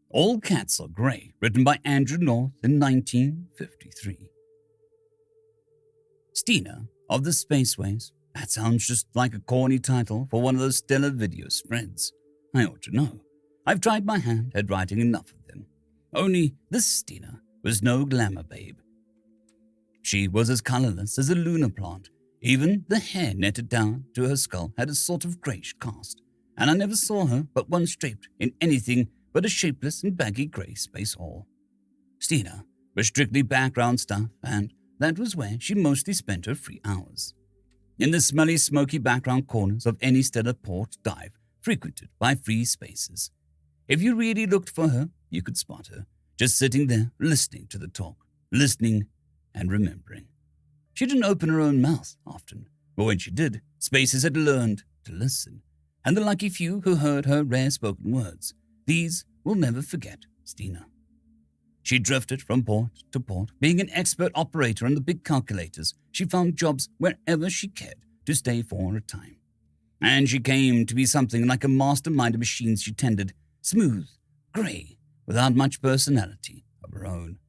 All Cats Are Grey, written by Andrew North in 1953. Stina of the Spaceways. That sounds just like a corny title for one of those stellar video spreads. I ought to know. I've tried my hand at writing enough of them. Only this Stina was no glamour babe. She was as colorless as a lunar plant. Even the hair netted down to her skull had a sort of greyish cast, and I never saw her but once draped in anything but a shapeless and baggy grey space hall. Stina was strictly background stuff, and that was where she mostly spent her free hours. In the smelly, smoky background corners of any stellar port dive frequented by free spaces. If you really looked for her, you could spot her, just sitting there listening to the talk, listening and remembering. She didn't open her own mouth often, but when she did, spaces had learned to listen, and the lucky few who heard her rare spoken words, these will never forget Stina. She drifted from port to port, being an expert operator on the big calculators. She found jobs wherever she cared to stay for a time. And she came to be something like a mastermind of machines she tended, smooth, grey, without much personality of her own.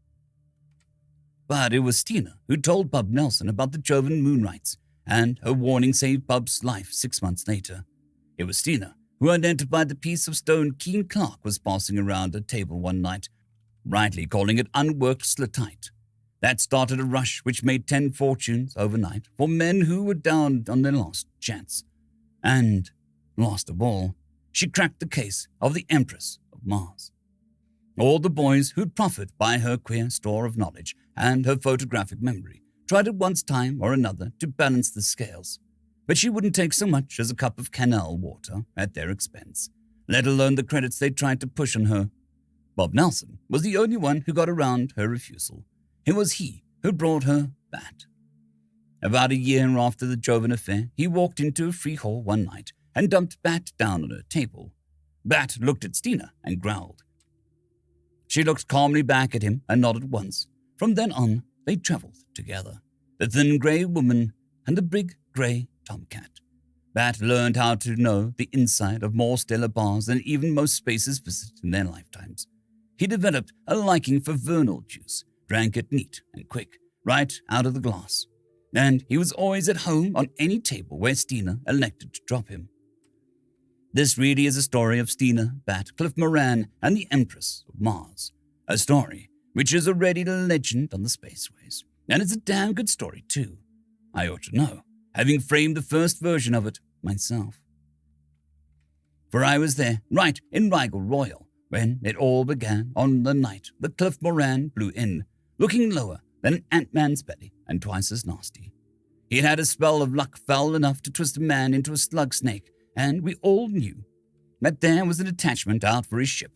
But it was Stina who told Bub Nelson about the Jovan moonrights, and her warning saved Bub's life 6 months later. It was Stina who identified the piece of stone Keen Clark was passing around a table one night, rightly calling it unworked slatite. That started a rush which made 10 fortunes overnight for men who were down on their last chance. And, last of all, she cracked the case of the Empress of Mars. All the boys who'd profit by her queer store of knowledge and her photographic memory tried at one time or another to balance the scales, but she wouldn't take so much as a cup of canal water at their expense, let alone the credits they tried to push on her. Bob Nelson was the only one who got around her refusal. It was he who brought her Bat. About a year after the Jovan affair, he walked into a free hall one night and dumped Bat down on her table. Bat looked at Stina and growled. She looked calmly back at him and nodded once. From then on, they traveled together, the thin grey woman and the big grey tomcat. Bat learned how to know the inside of more stellar bars than even most spaces visited in their lifetimes. He developed a liking for vernal juice, drank it neat and quick, right out of the glass. And he was always at home on any table where Stina elected to drop him. This really is a story of Stina, Bat, Cliff Moran, and the Empress of Mars. A story which is already a legend on the Spaceways. And it's a damn good story, too. I ought to know, having framed the first version of it myself. For I was there, right in Rigel Royal, when it all began on the night that Cliff Moran blew in, looking lower than an ant-man's belly and twice as nasty. He'd had a spell of luck foul enough to twist a man into a slug snake, and we all knew that there was an attachment out for his ship.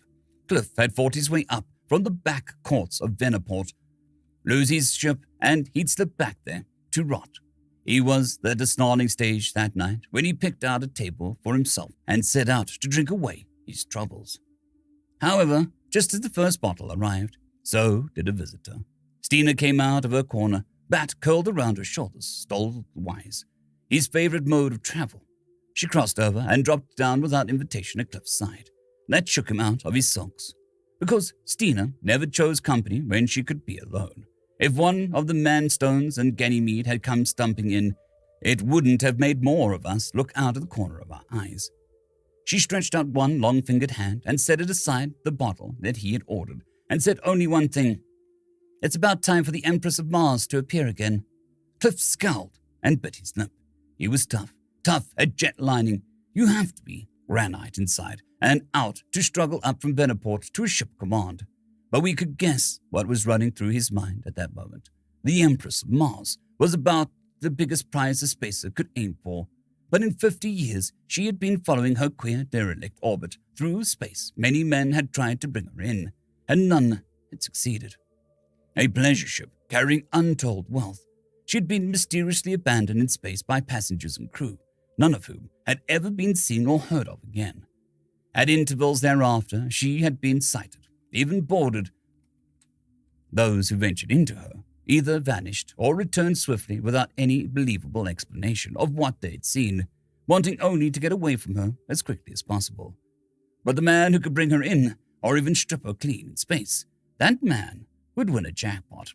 Cliff had fought his way up from the back courts of Venaport, lose his ship, and he'd slip back there to rot. He was at the snarling stage that night when he picked out a table for himself and set out to drink away his troubles. However, just as the first bottle arrived, so did a visitor. Stina came out of her corner, Bat curled around her shoulders, stolid-wise, his favorite mode of travel. She crossed over and dropped down without invitation at Cliff's side. That shook him out of his sulks, because Stina never chose company when she could be alone. If one of the Manstones and Ganymede had come stumping in, it wouldn't have made more of us look out of the corner of our eyes. She stretched out one long-fingered hand and set it aside the bottle that he had ordered, and said only one thing. It's about time for the Empress of Mars to appear again. Cliff scowled and bit his lip. He was tough at jet lining. You have to be granite inside and out to struggle up from Venaport to a ship command. But we could guess what was running through his mind at that moment. The Empress of Mars was about the biggest prize a spacer could aim for. But in 50 years, she had been following her queer derelict orbit through space. Many men had tried to bring her in, and none had succeeded. A pleasure ship carrying untold wealth, she had been mysteriously abandoned in space by passengers and crew, none of whom had ever been seen or heard of again. At intervals thereafter, she had been sighted, even boarded. Those who ventured into her either vanished or returned swiftly without any believable explanation of what they had seen, wanting only to get away from her as quickly as possible. But the man who could bring her in or even strip her clean in space, that man would win a jackpot.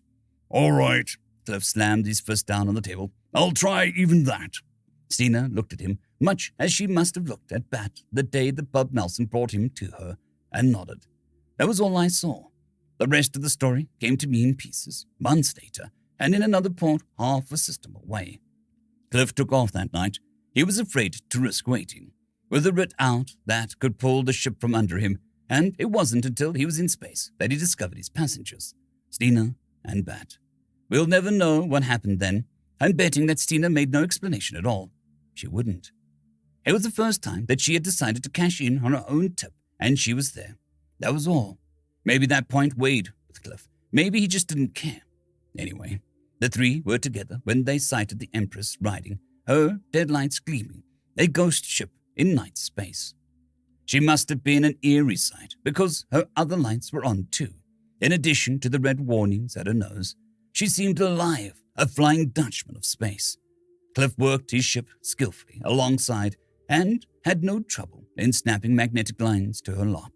All right, Cliff slammed his fist down on the table. I'll try even that. Stina looked at him, much as she must have looked at Bat the day that Bub Nelson brought him to her, and nodded. That was all I saw. The rest of the story came to me in pieces, months later, and in another port half a system away. Cliff took off that night. He was afraid to risk waiting. With a writ out that could pull the ship from under him, and it wasn't until he was in space that he discovered his passengers, Stina and Bat. We'll never know what happened then. I'm betting that Stina made no explanation at all. She wouldn't. It was the first time that she had decided to cash in on her own tip, and she was there. That was all. Maybe that point weighed with Cliff. Maybe he just didn't care. Anyway, the three were together when they sighted the Empress riding, her deadlights gleaming, a ghost ship in night space. She must have been an eerie sight because her other lights were on too. In addition to the red warnings at her nose, she seemed alive, a flying Dutchman of space. Cliff worked his ship skillfully alongside and had no trouble in snapping magnetic lines to her lock.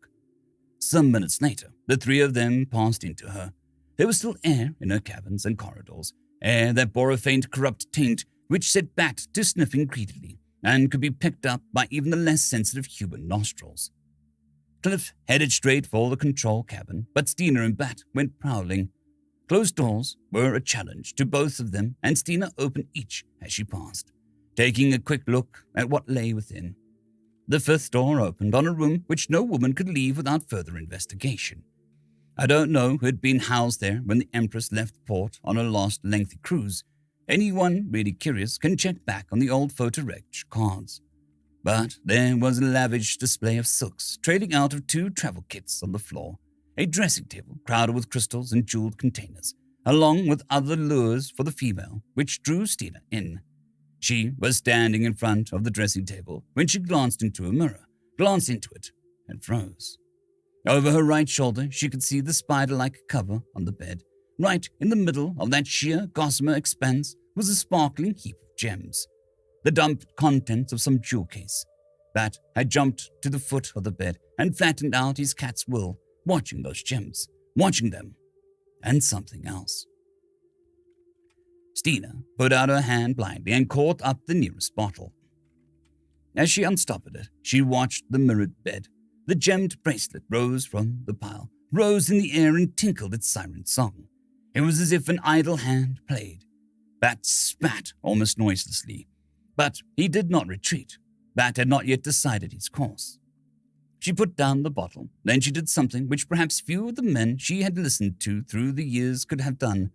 Some minutes later, the three of them passed into her. There was still air in her cabins and corridors, air that bore a faint corrupt taint which set Bat to sniffing greedily and could be picked up by even the less sensitive human nostrils. Cliff headed straight for the control cabin, but Stina and Bat went prowling. Closed doors were a challenge to both of them, and Stina opened each as she passed, taking a quick look at what lay within. The fifth door opened on a room which no woman could leave without further investigation. I don't know who had been housed there when the Empress left port on her last lengthy cruise. Anyone really curious can check back on the old photo-reg cards. But there was a lavish display of silks trailing out of 2 travel kits on the floor, a dressing table crowded with crystals and jeweled containers, along with other lures for the female, which drew Stina in. She was standing in front of the dressing table when she glanced into a mirror, glanced into it, and froze. Over her right shoulder, she could see the spider-like cover on the bed. Right in the middle of that sheer gossamer expanse was a sparkling heap of gems, the dumped contents of some jewel case. Bat had jumped to the foot of the bed and flattened out his cat's will, watching those gems, watching them, and something else. Stina put out her hand blindly and caught up the nearest bottle. As she unstopped it, she watched the mirrored bed. The gemmed bracelet rose from the pile, rose in the air and tinkled its siren song. It was as if an idle hand played. Bat spat almost noiselessly, but he did not retreat. Bat had not yet decided his course. She put down the bottle. Then she did something which perhaps few of the men she had listened to through the years could have done.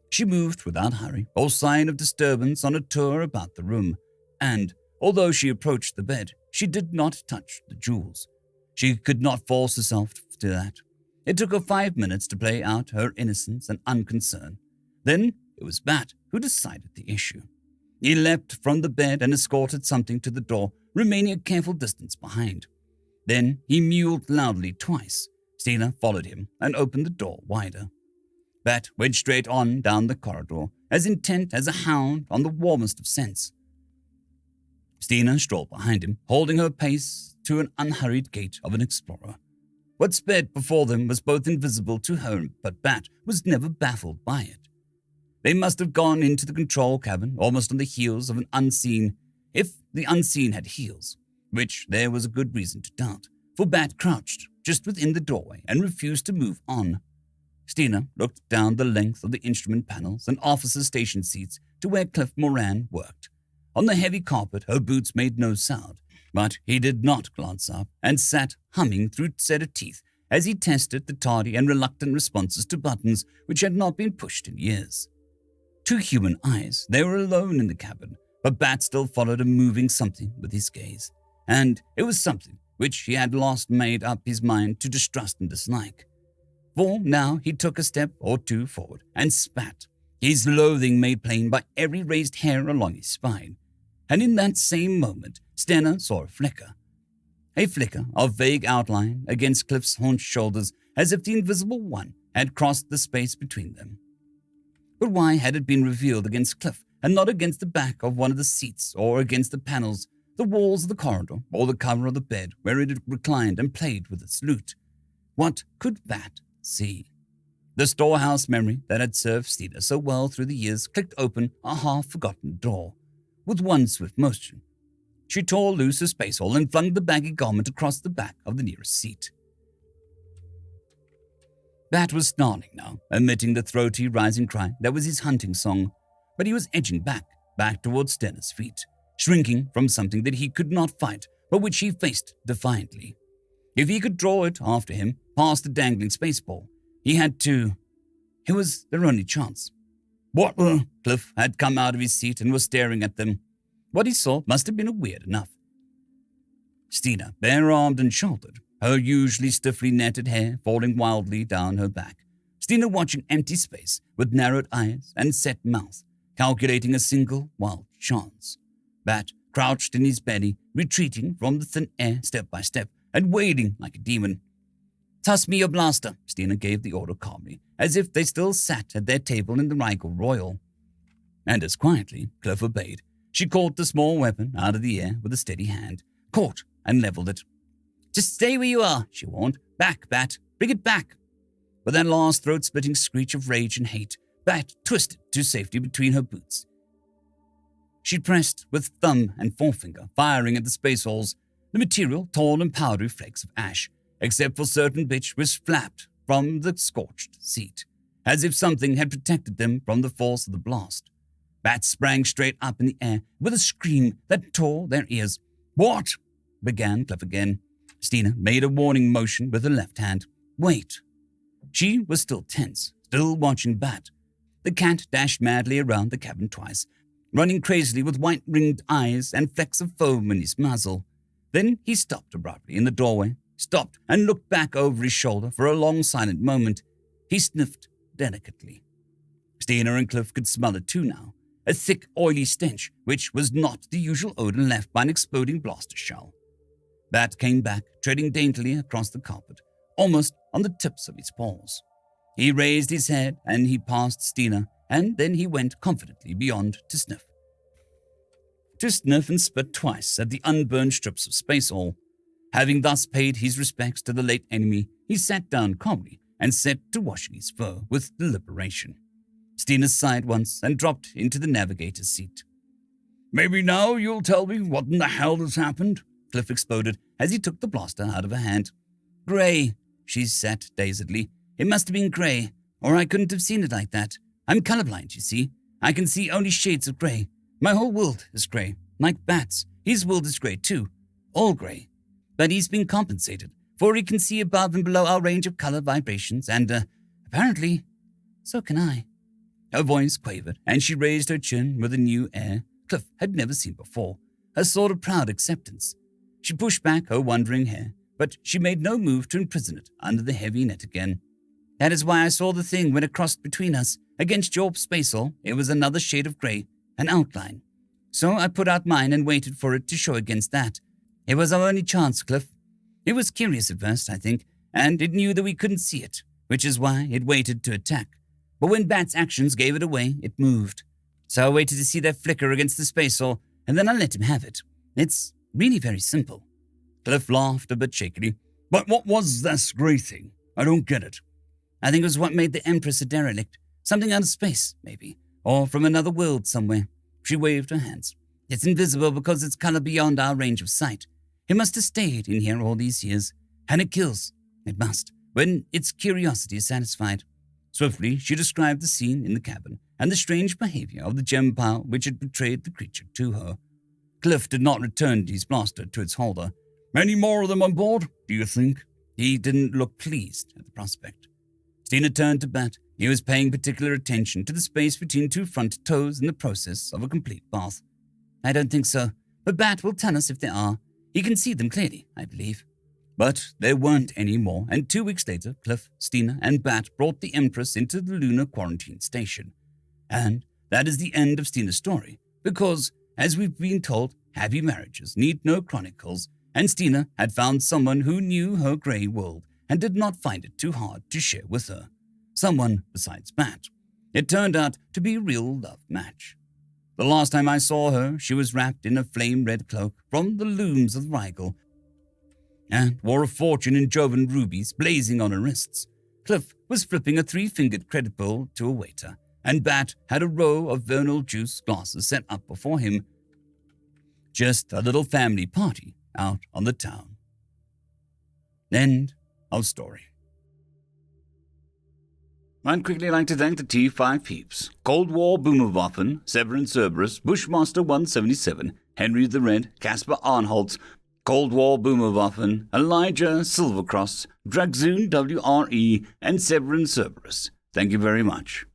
She moved without hurry or sign of disturbance on a tour about the room, and although she approached the bed, she did not touch the jewels. She could not force herself to that. It took her 5 minutes to play out her innocence and unconcern. Then it was Bat who decided the issue. He leapt from the bed and escorted something to the door, remaining a careful distance behind. Then he mewed loudly twice. Stina followed him and opened the door wider. Bat went straight on down the corridor, as intent as a hound on the warmest of scents. Stina strolled behind him, holding her pace to an unhurried gait of an explorer. What sped before them was both invisible to her, but Bat was never baffled by it. They must have gone into the control cabin almost on the heels of an unseen, if the unseen had heels, which there was a good reason to doubt, for Bat crouched just within the doorway and refused to move on. Stina looked down the length of the instrument panels and officer station seats to where Cliff Moran worked. On the heavy carpet, her boots made no sound, but he did not glance up and sat humming through set of teeth as he tested the tardy and reluctant responses to buttons which had not been pushed in years. To human eyes, they were alone in the cabin, but Bat still followed a moving something with his gaze, and it was something which he had last made up his mind to distrust and dislike. For now he took a step or two forward and spat, his loathing made plain by every raised hair along his spine. And in that same moment, Stina saw a flicker of vague outline against Cliff's hunched shoulders, as if the invisible one had crossed the space between them. But why had it been revealed against Cliff and not against the back of one of the seats or against the panels the walls of the corridor, or the cover of the bed where it had reclined and played with its lute. What could Bat see? The storehouse memory that had served Stina so well through the years clicked open a half-forgotten door. With one swift motion, she tore loose her space hole and flung the baggy garment across the back of the nearest seat. Bat was snarling now, emitting the throaty rising cry that was his hunting song, but he was edging back towards Stina's feet, shrinking from something that he could not fight, but which he faced defiantly. If he could draw it after him, past the dangling space ball, he had to. It was their only chance. What the? Cliff had come out of his seat and was staring at them. What he saw must have been weird enough. Stina, bare-armed and shouldered, her usually stiffly netted hair falling wildly down her back. Stina watching empty space with narrowed eyes and set mouth, calculating a single wild chance. Bat crouched in his belly, retreating from the thin air step by step and wailing like a demon. Toss me your blaster, Stina gave the order calmly, as if they still sat at their table in the Regal Royal. And as quietly, Cliff obeyed. She caught the small weapon out of the air with a steady hand, caught and leveled it. Just stay where you are, she warned. Back, Bat. Bring it back. With that last throat-splitting screech of rage and hate, Bat twisted to safety between her boots. She pressed with thumb and forefinger, firing at the space holes, the material tall and powdery flakes of ash, except for certain bits which flapped from the scorched seat, as if something had protected them from the force of the blast. Bat sprang straight up in the air with a scream that tore their ears. What? Began Cliff again. Stina made a warning motion with her left hand. Wait. She was still tense, still watching Bat. The cat dashed madly around the cabin twice, running crazily with white-ringed eyes and flecks of foam in his muzzle. Then he stopped abruptly in the doorway, stopped and looked back over his shoulder for a long silent moment. He sniffed delicately. Stina and Cliff could smell it too now, a thick, oily stench which was not the usual odor left by an exploding blaster shell. Bat came back, treading daintily across the carpet, almost on the tips of his paws. He raised his head and he passed Stina, and then he went confidently beyond to sniff. To sniff and spit twice at the unburned strips of space oil. Having thus paid his respects to the late enemy, he sat down calmly and set to washing his fur with deliberation. Stina sighed once and dropped into the navigator's seat. Maybe now you'll tell me what in the hell has happened, Cliff exploded as he took the blaster out of her hand. Grey, she sat dazedly. It must have been grey, or I couldn't have seen it like that. I'm colorblind, you see. I can see only shades of grey. My whole world is grey, like Bat's. His world is grey too, all grey. But he's been compensated, for he can see above and below our range of color vibrations, and, apparently, so can I. Her voice quavered, and she raised her chin with a new air Cliff had never seen before, a sort of proud acceptance. She pushed back her wandering hair, but she made no move to imprison it under the heavy net again. That is why I saw the thing when it crossed between us. Against your spaceall, it was another shade of grey, an outline. So I put out mine and waited for it to show against that. It was our only chance, Cliff. It was curious at first, I think, and it knew that we couldn't see it, which is why it waited to attack. But when Bat's actions gave it away, it moved. So I waited to see that flicker against the spaceall, and then I let him have it. It's really very simple. Cliff laughed a bit shakily. But what was this grey thing? I don't get it. I think it was what made the Empress a derelict. Something out of space, maybe. Or from another world somewhere. She waved her hands. It's invisible because it's color beyond our range of sight. It must have stayed in here all these years. And it kills. It must, when its curiosity is satisfied. Swiftly, she described the scene in the cabin and the strange behavior of the gem pile which had betrayed the creature to her. Cliff did not return his blaster to its holder. Many more of them on board, do you think? He didn't look pleased at the prospect. Stina turned to Bat. He was paying particular attention to the space between two front toes in the process of a complete bath. I don't think so, but Bat will tell us if there are. He can see them clearly, I believe. But there weren't any more, and 2 weeks later, Cliff, Stina, and Bat brought the Empress into the lunar quarantine station. And that is the end of Stina's story, because, as we've been told, happy marriages need no chronicles, and Stina had found someone who knew her grey world and did not find it too hard to share with her. Someone besides Bat. It turned out to be a real love match. The last time I saw her, she was wrapped in a flame-red cloak from the looms of Rigel, and wore a fortune in Jovan rubies blazing on her wrists. Cliff was flipping a 3-fingered credit bill to a waiter, and Bat had a row of Vernal juice glasses set up before him. Just a little family party out on the town. End of story. I'd quickly like to thank the T5 peeps: Cold War Boomerwaffen, Severin Cerberus, Bushmaster 177, Henry the Red, Caspar Arnholtz, Cold War Boomerwaffen, Elijah Silvercross, Dragzoon WRE, and Severin Cerberus. Thank you very much.